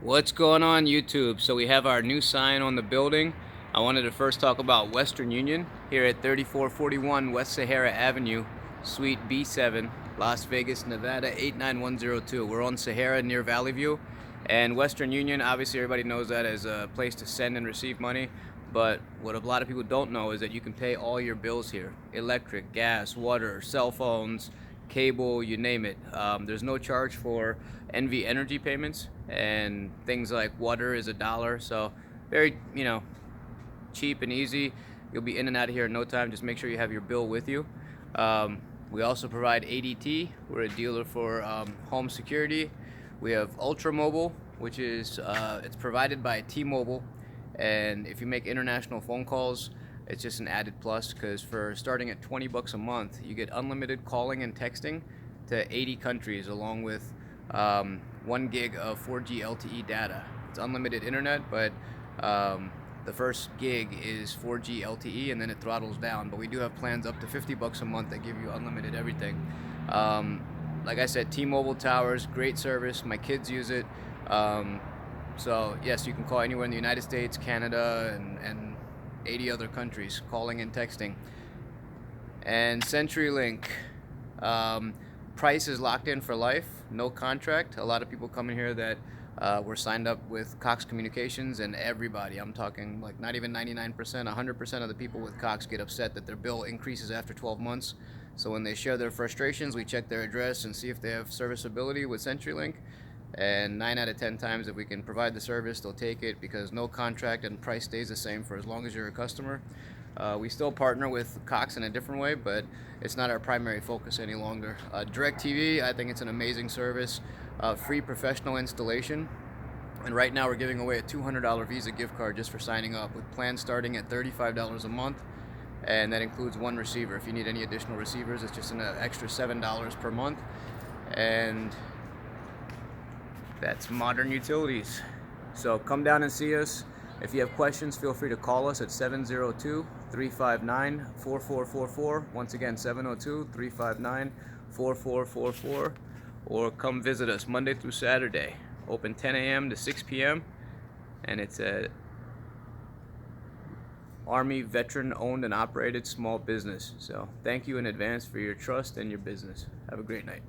What's going on YouTube? So we have our new sign on the building. I wanted to first talk about Western Union here at 3441 West Sahara Avenue, Suite B7, Las Vegas, Nevada 89102. We're on Sahara near Valley View, and Western Union, obviously everybody knows that as a place to send and receive money, but what a lot of people don't know is that you can pay all your bills here: electric, gas, water, cell phones, cable, you name it. There's no charge for NV energy payments, and things like water is $1, so very, cheap and easy. You'll be in and out of here in no time. Just make sure you have your bill with you. We also provide ADT. We're a dealer for home security. We have Ultra Mobile, which is it's provided by T-Mobile, and if you make international phone calls, it's just an added plus, because for starting at $20 a month, you get unlimited calling and texting to 80 countries, along with 1 gig of 4G LTE data. It's unlimited internet, but the first gig is 4G LTE, and then it throttles down. But we do have plans up to $50 a month that give you unlimited everything. Like I said, T-Mobile towers, great service. My kids use it. So yes, you can call anywhere in the United States, Canada, and 80 other countries, calling and texting. And CenturyLink, price is locked in for life, no contract. A lot of people come in here that were signed up with Cox Communications, and everybody, I'm talking like not even 99%, 100% of the people with Cox get upset that their bill increases after 12 months. So when they share their frustrations, we check their address and see if they have serviceability with CenturyLink. And 9 out of 10 times, if we can provide the service, they'll take it, because no contract and price stays the same for as long as you're a customer. We still partner with Cox in a different way, but it's not our primary focus any longer. DirecTV, I think it's an amazing service. Free professional installation. And right now we're giving away a $200 Visa gift card just for signing up, with plans starting at $35 a month. And that includes 1 receiver. If you need any additional receivers, it's just an extra $7 per month. And that's modern utilities. So come down and see us. If you have questions, feel free to call us at 702-359-4444. Once again, 702-359-4444. Or come visit us Monday through Saturday. Open 10 a.m. to 6 p.m. And it's a Army veteran owned and operated small business. So thank you in advance for your trust and your business. Have a great night.